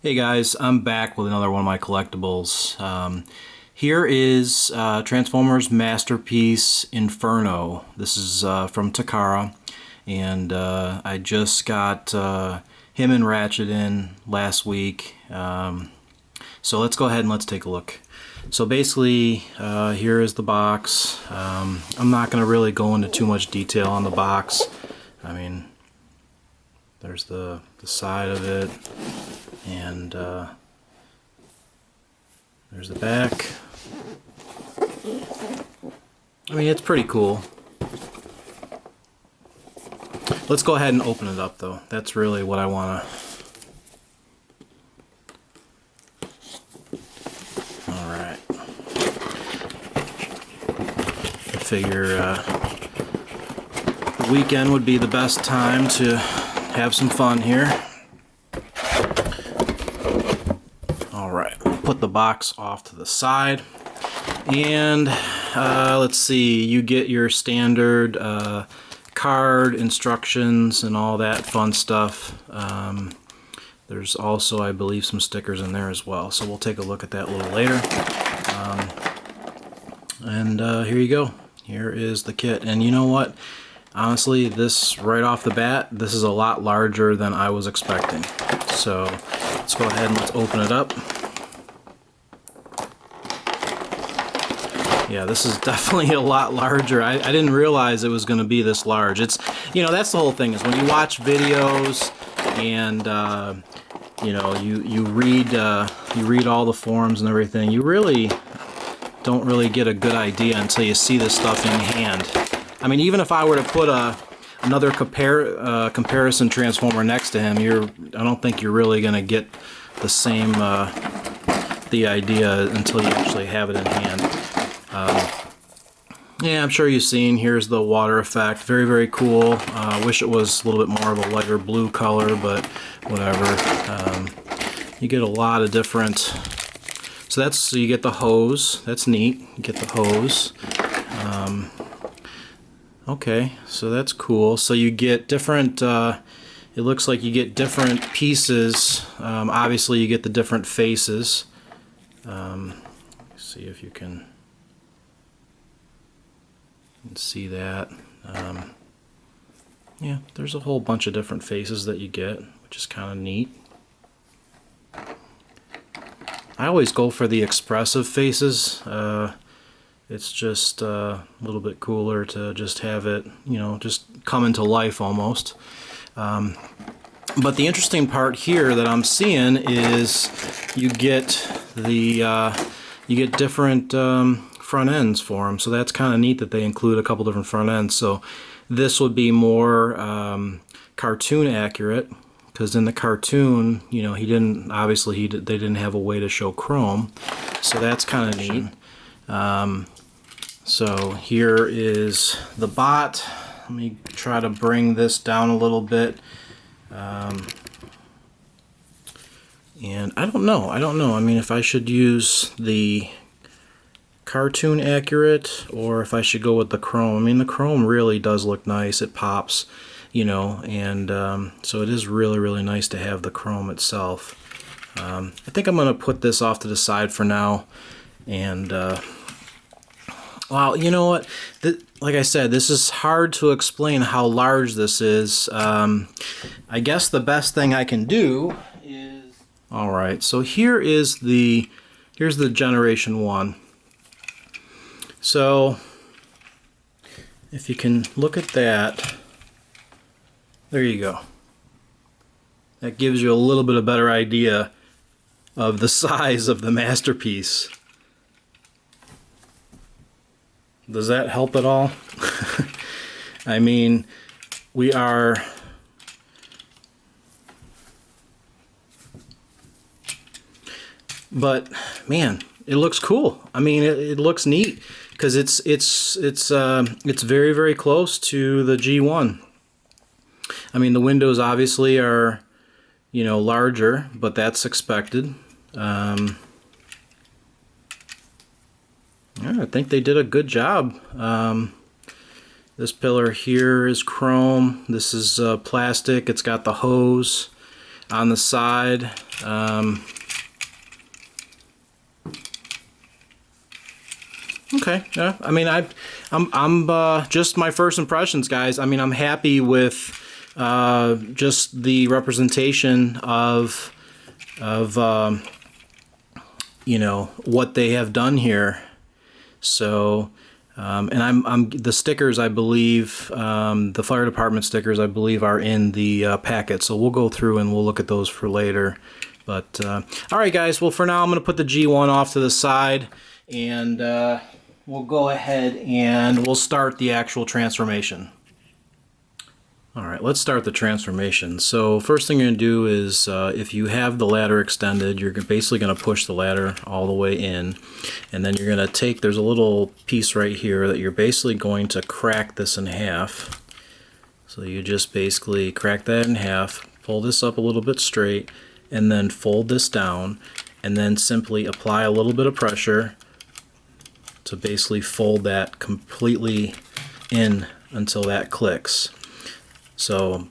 Hey guys, I'm back with another one of my collectibles. Here is Transformers Masterpiece Inferno. This is from Takara, and I just got him and Ratchet in last week. So let's go ahead and let's take a look. So basically, here is the box. I'm not going to really go into too much detail on the box. I mean, there's the side of it, and there's the back. I mean, it's pretty cool. Let's go ahead and open it up, though. That's really what I want to... Alright. I figure the weekend would be the best time to have some fun here. Alright, put the box off to the side. And let's see, you get your standard card, instructions, and all that fun stuff. There's also, I believe, some stickers in there as well. So we'll take a look at that a little later. Here you go. Here is the kit. And you know what? Honestly, this, right off the bat, this is a lot larger than I was expecting. So let's go ahead and let's open it up. Yeah, this is definitely a lot larger. I didn't realize it was going to be this large. It's, you know, that's the whole thing, is when you watch videos and you know, you read all the forums and everything, you really don't really get a good idea until you see this stuff in hand. I mean, even if I were to put another comparison Transformer next to him, I don't think you're really going to get the same the idea until you actually have it in hand. Yeah, I'm sure you've seen, here's the water effect. Very, very cool. Wish it was a little bit more of a lighter blue color, but whatever. You get a lot of different... So you get the hose. That's neat. You get the hose. Okay, so that's cool. So you get different... it looks like you get different pieces. Obviously, you get the different faces. Let's see if you can... see that. Yeah, there's a whole bunch of different faces that you get, which is kind of neat. I always go for the expressive faces. It's just a little bit cooler to just have it, you know, just come into life almost. But the interesting part here that I'm seeing is you get different front ends for them, so that's kind of neat that they include a couple different front ends. So this would be more cartoon accurate, because in the cartoon, you know, they didn't have a way to show chrome, so that's kind of neat. So here is the bot. Let me try to bring this down a little bit. And I don't know. I mean, if I should use the cartoon accurate or if I should go with the chrome. I mean, the chrome really does look nice. It pops, you know, and so it is really, really nice to have the chrome itself. I think I'm going to put this off to the side for now. And well, you know what? Like I said, this is hard to explain how large this is. I guess the best thing I can do is... Alright, so here's the Generation 1. So, if you can look at that, there you go. That gives you a little bit of better idea of the size of the Masterpiece. Does that help at all? I mean, we are... But, man, it looks cool. I mean, it looks neat, because it's very, very close to the G1. I mean, the windows obviously are, you know, larger, but that's expected. Yeah, I think they did a good job. This pillar here is chrome. This is plastic. It's got the hose. on the side. Okay, yeah. I mean, I'm just my first impressions, guys. I mean, I'm happy with just the representation of you know, what they have done here. So, and I'm the stickers, I believe, the fire department stickers, I believe, are in the packet. So we'll go through and we'll look at those for later. But all right, guys. Well, for now, I'm going to put the G1 off to the side, and we'll go ahead and we'll start the actual transformation. Alright, let's start the transformation. So first thing you're going to do is, if you have the ladder extended, you're basically going to push the ladder all the way in, and then you're going to take, there's a little piece right here that you're basically going to crack this in half. So you just basically crack that in half, pull this up a little bit straight, and then fold this down, and then simply apply a little bit of pressure to basically fold that completely in until that clicks. So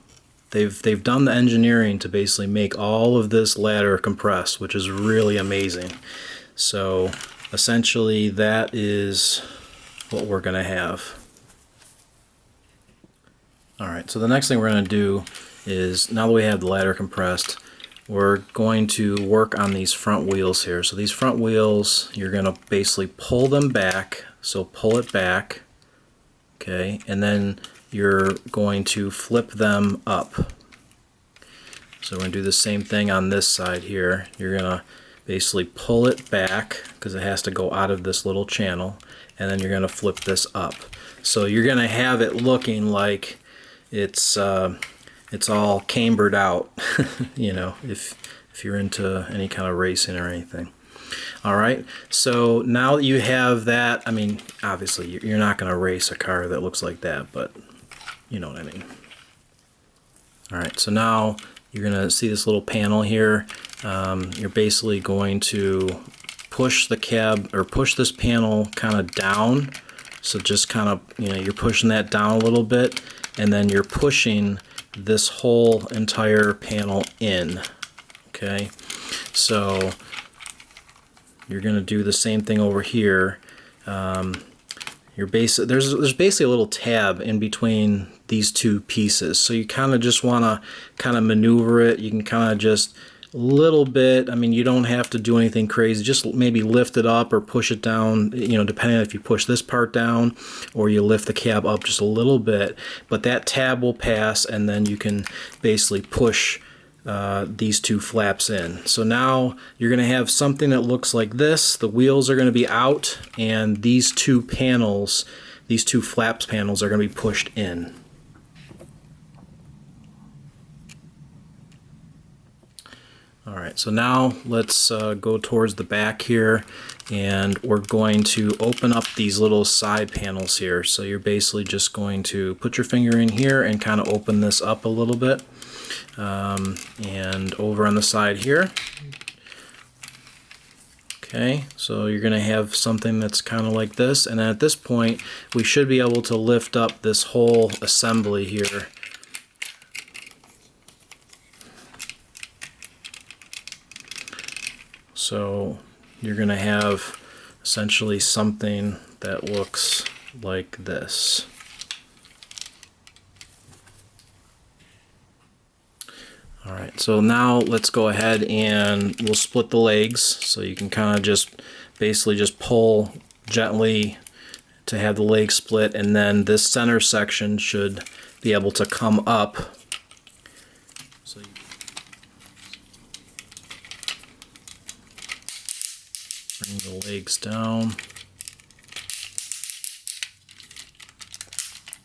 they've done the engineering to basically make all of this ladder compress, which is really amazing. So essentially that is what we're going to have. Alright, so the next thing we're going to do is, now that we have the ladder compressed, we're going to work on these front wheels here. So these front wheels, you're going to basically pull them back. So pull it back, okay, and then you're going to flip them up. So we're going to do the same thing on this side here. You're going to basically pull it back because it has to go out of this little channel, and then you're going to flip this up. So you're going to have it looking like it's all cambered out, you know, if you're into any kind of racing or anything. Alright, so now that you have that, I mean, obviously you're not going to race a car that looks like that, but you know what I mean. Alright, so now you're going to see this little panel here. You're basically going to push the cab, or push this panel kind of down. So just kind of, you know, you're pushing that down a little bit, and then you're pushing this whole entire panel in. Okay, so you're going to do the same thing over here. There's basically a little tab in between these two pieces, so you kind of just want to kind of maneuver it. You can kind of just a little bit, I mean, you don't have to do anything crazy, just maybe lift it up or push it down, you know, depending on if you push this part down or you lift the cab up just a little bit, but that tab will pass, and then you can basically push these two flaps in. So now you're going to have something that looks like this. The wheels are going to be out, and these two panels, these two flaps panels, are going to be pushed in. Alright, so now let's go towards the back here, and we're going to open up these little side panels here. So you're basically just going to put your finger in here and kind of open this up a little bit. And over on the side here. Okay, so you're going to have something that's kind of like this, and then at this point we should be able to lift up this whole assembly here. So you're going to have essentially something that looks like this. Alright, so now let's go ahead and we'll split the legs, so you can kind of just basically just pull gently to have the legs split, and then this center section should be able to come up. So you bring the legs down.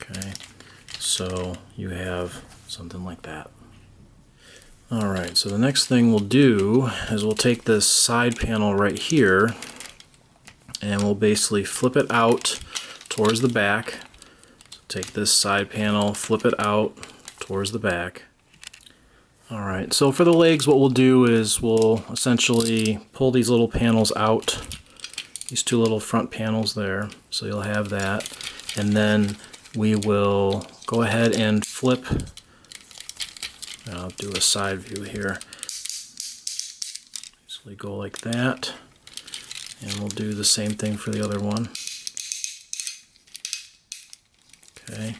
Okay, so you have something like that. Alright, so the next thing we'll do is we'll take this side panel right here, and we'll basically flip it out towards the back. So take this side panel, flip it out towards the back. Alright, so for the legs, what we'll do is we'll essentially pull these little panels out, these two little front panels there, so you'll have that, and then we will go ahead and flip I'll do a side view here. Basically go like that, and we'll do the same thing for the other one. Okay,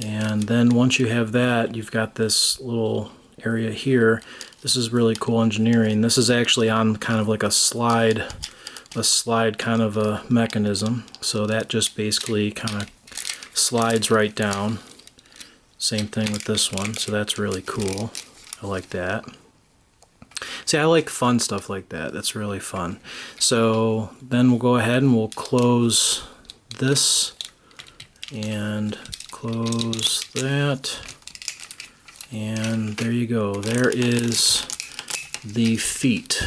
and then once you have that, you've got this little area here. This is really cool engineering. This is actually on kind of like a slide kind of a mechanism. So that just basically kind of slides right down. Same thing with this one. So that's really cool. I like that. See, I like fun stuff like that. That's really fun. So then we'll go ahead and we'll close this and close that, and there you go. There is the feet.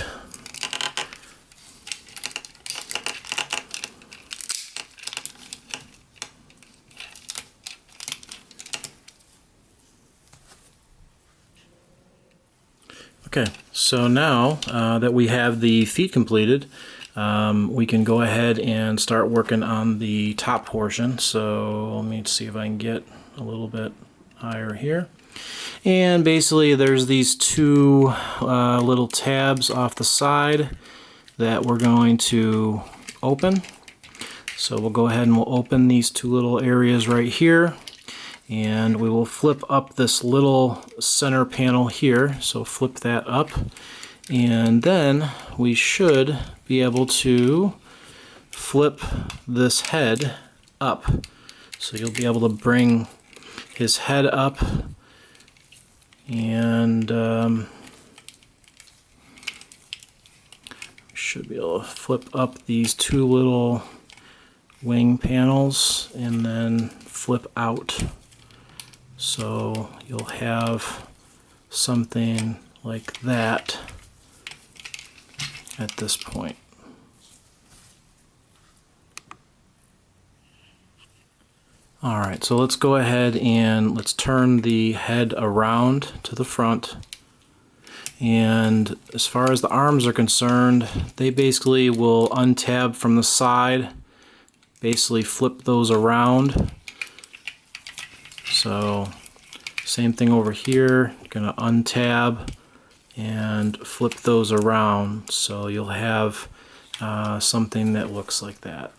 Okay, so now that we have the feet completed, we can go ahead and start working on the top portion. So let me see if I can get a little bit higher here. And basically there's these two little tabs off the side that we're going to open. So we'll go ahead and we'll open these two little areas right here. And we will flip up this little center panel here. So flip that up. And then we should be able to flip this head up. So you'll be able to bring his head up, and should be able to flip up these two little wing panels and then flip out. So you'll have something like that at this point. Alright, so let's go ahead and let's turn the head around to the front. And as far as the arms are concerned, they basically will untab from the side, basically flip those around. So same thing over here, gonna untab and flip those around, so you'll have something that looks like that.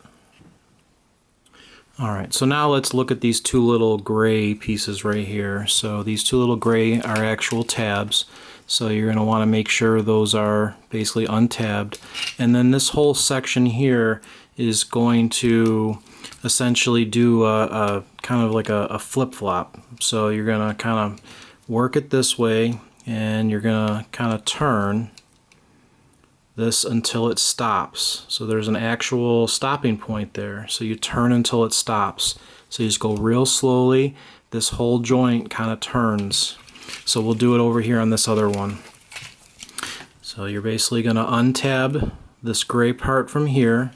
Alright, so now let's look at these two little gray pieces right here. So these two little gray are actual tabs, so you're going to want to make sure those are basically untabbed. And then this whole section here is going to essentially do a kind of like a flip-flop. So you're going to kind of work it this way, and you're going to kind of turn this until it stops. So there's an actual stopping point there. So you turn until it stops. So you just go real slowly. This whole joint kind of turns. So we'll do it over here on this other one. So you're basically going to untab this gray part from here,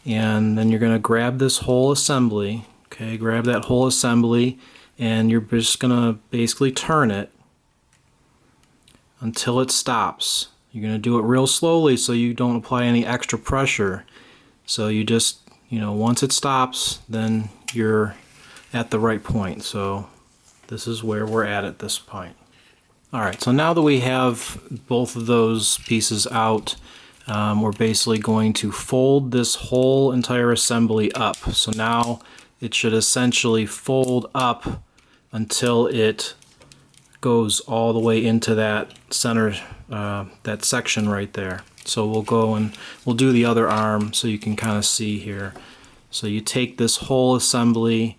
and then you're going to grab this whole assembly. Okay, grab that whole assembly, and you're just going to basically turn it until it stops. You're going to do it real slowly so you don't apply any extra pressure. So you just, once it stops, then you're at the right point. So this is where we're at this point. Alright, so now that we have both of those pieces out, we're basically going to fold this whole entire assembly up. So now it should essentially fold up until it goes all the way into that center, that section right there. So we'll go and we'll do the other arm so you can kind of see here. So you take this whole assembly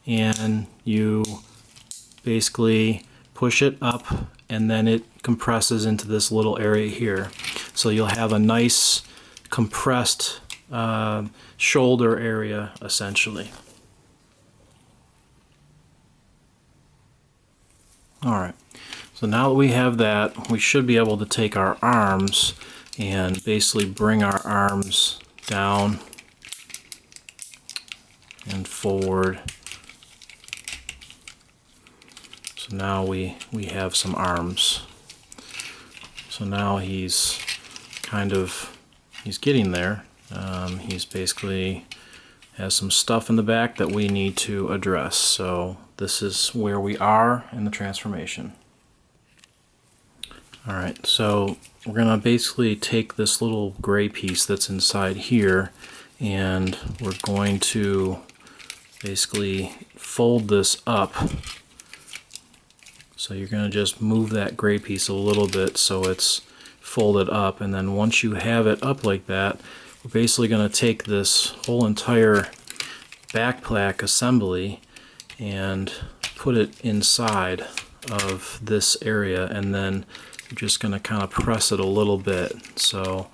and you basically push it up, and then it compresses into this little area here. So you'll have a nice compressed shoulder area essentially. Alright, so now that we have that, we should be able to take our arms and basically bring our arms down and forward. So now we have some arms. So now he's getting there. He's basically has some stuff in the back that we need to address. So this is where we are in the transformation. Alright, so we're going to basically take this little gray piece that's inside here, and we're going to basically fold this up. So you're going to just move that gray piece a little bit so it's folded up, and then once you have it up like that, we're basically going to take this whole entire backpack assembly and put it inside of this area, and then you're just going to kind of press it a little bit. So,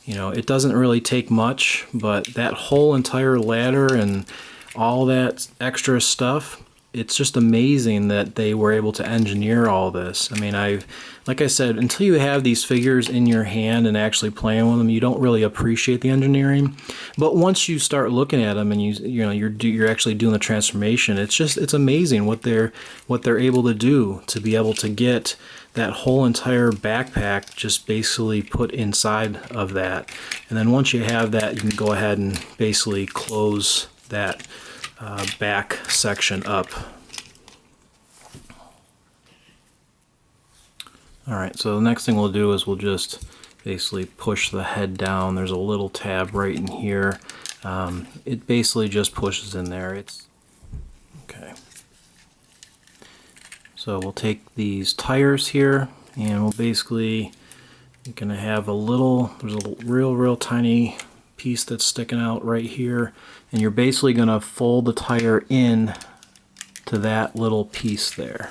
you know, it doesn't really take much, but that whole entire ladder and all that extra stuff, it's just amazing that they were able to engineer all this. I mean, like I said, until you have these figures in your hand and actually playing with them, you don't really appreciate the engineering. But once you start looking at them and you're actually doing the transformation, it's amazing what they're able to do to be able to get that whole entire backpack just basically put inside of that. And then once you have that, you can go ahead and basically close that back section up. Alright, so the next thing we'll do is we'll just basically push the head down. There's a little tab right in here. It basically just pushes in there. Okay. So we'll take these tires here, and we'll basically, you're going to have there's a real tiny piece that's sticking out right here, and you're basically going to fold the tire in to that little piece there.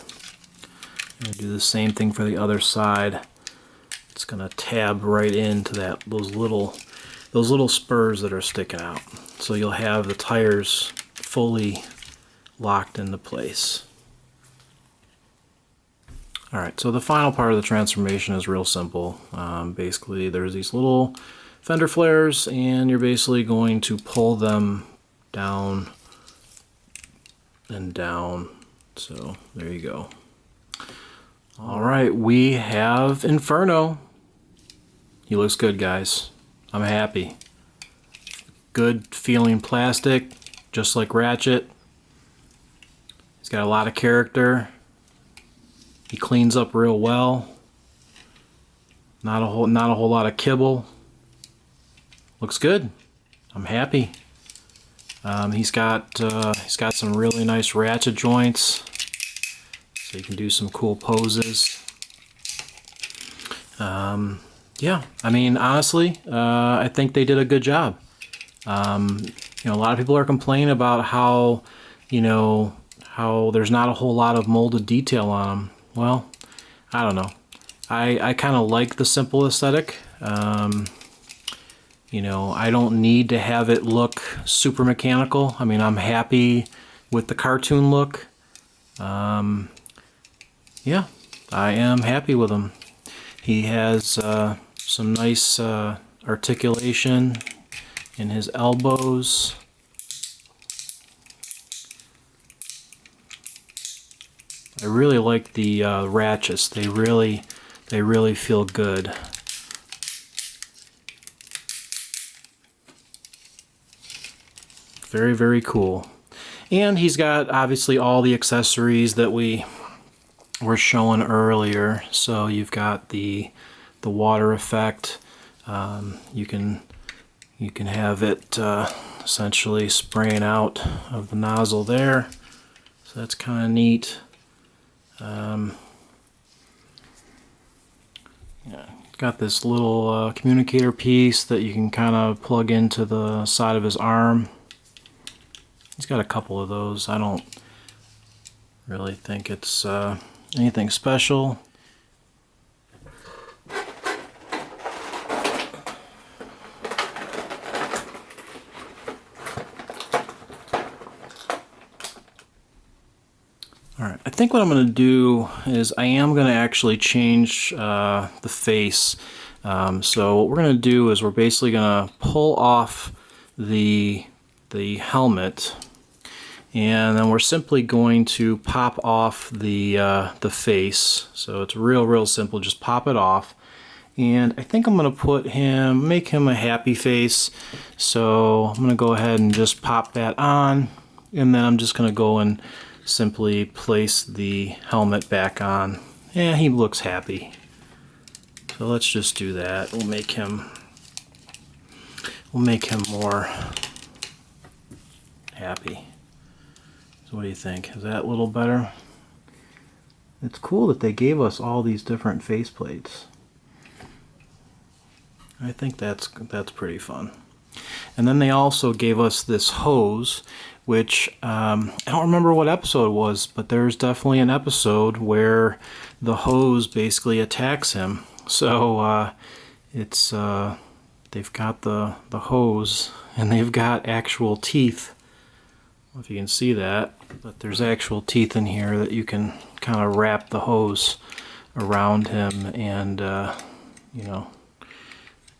And do the same thing for the other side. It's going to tab right into those little spurs that are sticking out. So you'll have the tires fully locked into place. Alright, so the final part of the transformation is real simple. Basically, there's these little fender flares, and you're basically going to pull them down and down. So there you go. Alright, we have Inferno. He looks good, guys. I'm happy. Good feeling plastic, just like Ratchet. He's got a lot of character. He cleans up real well. Not a whole lot of kibble. Looks good. I'm happy. He's got some really nice ratchet joints, so you can do some cool poses. Yeah, I mean, honestly, I think they did a good job. A lot of people are complaining about how there's not a whole lot of molded detail on them. Well, I don't know. I kind of like the simple aesthetic. I don't need to have it look super mechanical. I mean, I'm happy with the cartoon look. Yeah, I am happy with him. He has some nice articulation in his elbows. I really like the ratchets. They really feel good. Very, very cool. And he's got obviously all the accessories that we were showing earlier. So you've got the water effect. You can have it essentially spraying out of the nozzle there. So that's kind of neat. Yeah, got this little communicator piece that you can kind of plug into the side of his arm. He's got a couple of those. I don't really think it's anything special. Alright, I think what I'm going to do is I am going to actually change the face. So what we're going to do is we're basically going to pull off the helmet, and then we're simply going to pop off the face. So it's real simple. Just pop it off. And I think I'm going to make him a happy face. So I'm going to go ahead and just pop that on, and then I'm just going to go and simply place the helmet back on. Yeah, he looks happy. So let's just do that. We'll make him more happy. So what do you think? Is that a little better? It's cool that they gave us all these different faceplates. I think that's pretty fun. And then they also gave us this hose, which I don't remember what episode it was, but there's definitely an episode where the hose basically attacks him. So it's they've got the hose, and they've got actual teeth. I don't know if you can see that, but there's actual teeth in here that you can kind of wrap the hose around him and you know,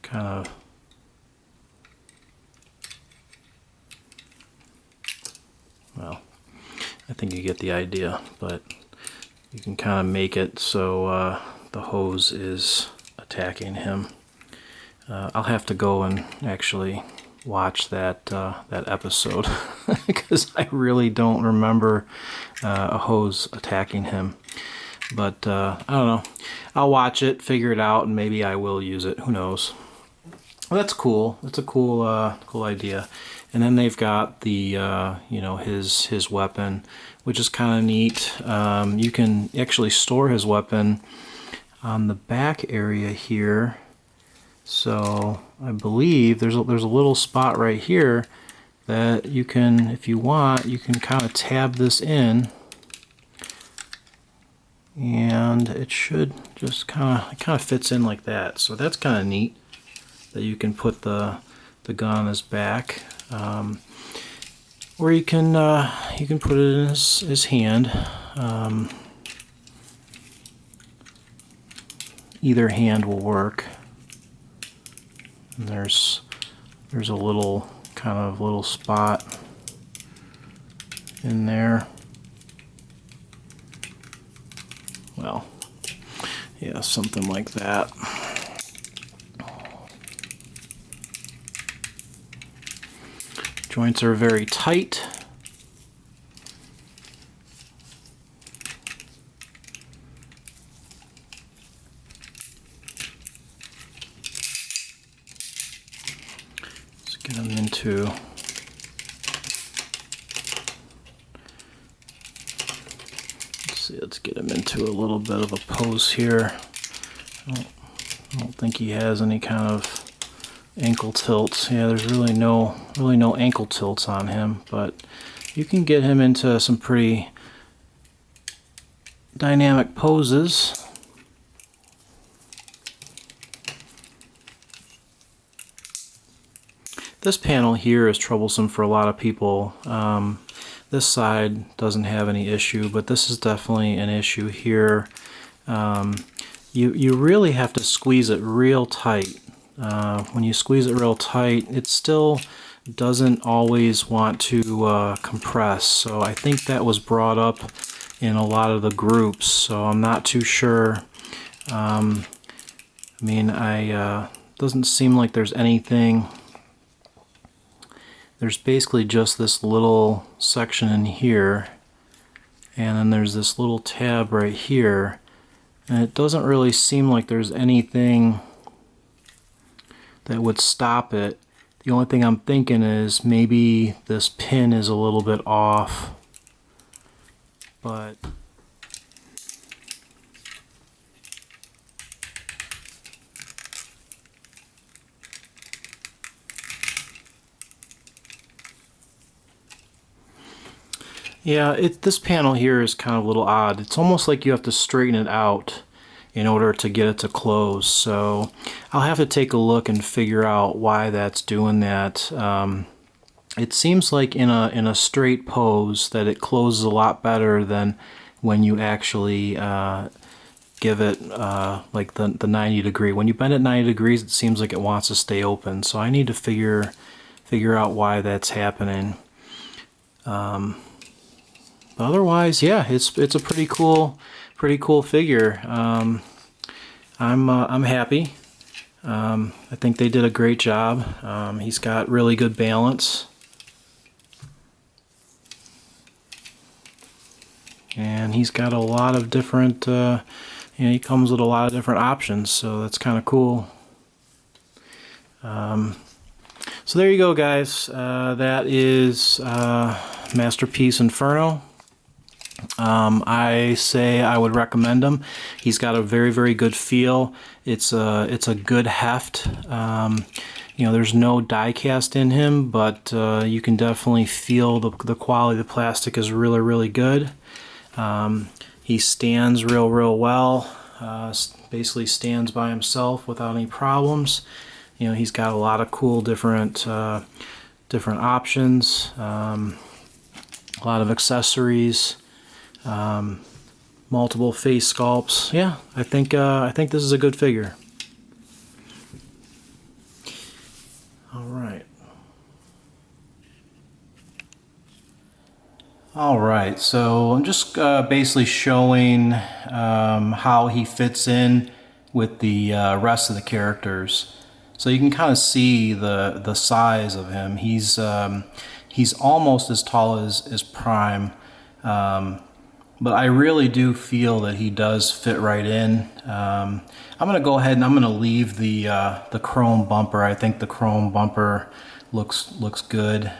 kind of well, I think you get the idea, but you can kind of make it so the hose is attacking him. I'll have to go and actually watch that that episode because I really don't remember a hose attacking him. But I don't know. I'll watch it, figure it out, and maybe I will use it. Who knows? Well, that's cool. That's a cool idea. And then they've got the you know, his weapon, which is kind of neat. You can actually store his weapon on the back area here. So I believe there's a little spot right here that you can, if you want, you can kind of tab this in, and it should just kind of fits in like that. So that's kind of neat that you can put the gun on his back, or you can put it in his hand. Either hand will work. And there's a little little spot in there. Well, yeah, something like that. Joints are very tight. Get them into, let's get him into a little bit of a pose here. I don't think he has any kind of ankle tilts. Yeah, there's really no ankle tilts on him, but you can get him into some pretty dynamic poses. This panel here is troublesome for a lot of people. This side doesn't have any issue, but this is definitely an issue here. You really have to squeeze it real tight. When you squeeze it real tight, it still doesn't always want to compress. So I think that was brought up in a lot of the groups, so I'm not too sure. I mean, doesn't seem like there's anything. There's basically just this little section in here, and then there's this little tab right here, and it doesn't really seem like there's anything that would stop it. The only thing I'm thinking is maybe this pin is a little bit off, but yeah, this panel here is kind of a little odd. It's almost like you have to straighten it out in order to get it to close. So I'll have to take a look and figure out why that's doing that. It seems like in a straight pose that it closes a lot better than when you actually give it like the 90 degree. When you bend it 90 degrees, it seems like it wants to stay open. So I need to figure out why that's happening. But otherwise, yeah, it's a pretty cool figure. I'm happy. I think they did a great job. He's got really good balance, and he's got a lot of different you know, he comes with a lot of different options, so that's kind of cool. So there you go, guys. That is Masterpiece Inferno. I say I would recommend him. He's got a very, very good feel. It's a good heft. You know, there's no die cast in him, but you can definitely feel the quality of the plastic is really, really good. He stands real well. Basically stands by himself without any problems. You know, he's got a lot of cool different options, a lot of accessories, multiple face sculpts. Yeah, I think this is a good figure. All right, so I'm just basically showing how he fits in with the rest of the characters. So you can kind of see the size of him. He's almost as tall as Prime, but I really do feel that he does fit right in. I'm going to go ahead and I'm going to leave the chrome bumper. I think the chrome bumper looks good.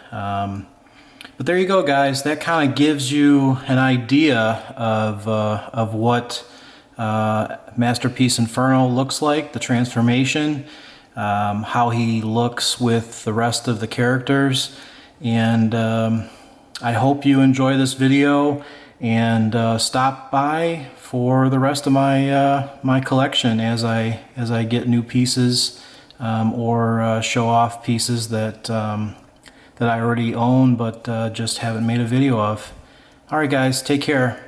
But there you go, guys. That kind of gives you an idea of what Masterpiece Inferno looks like, the transformation, how he looks with the rest of the characters. And I hope you enjoy this video and stop by for the rest of my my collection as I get new pieces or show off pieces that that I already own but just haven't made a video of. Alright guys, take care.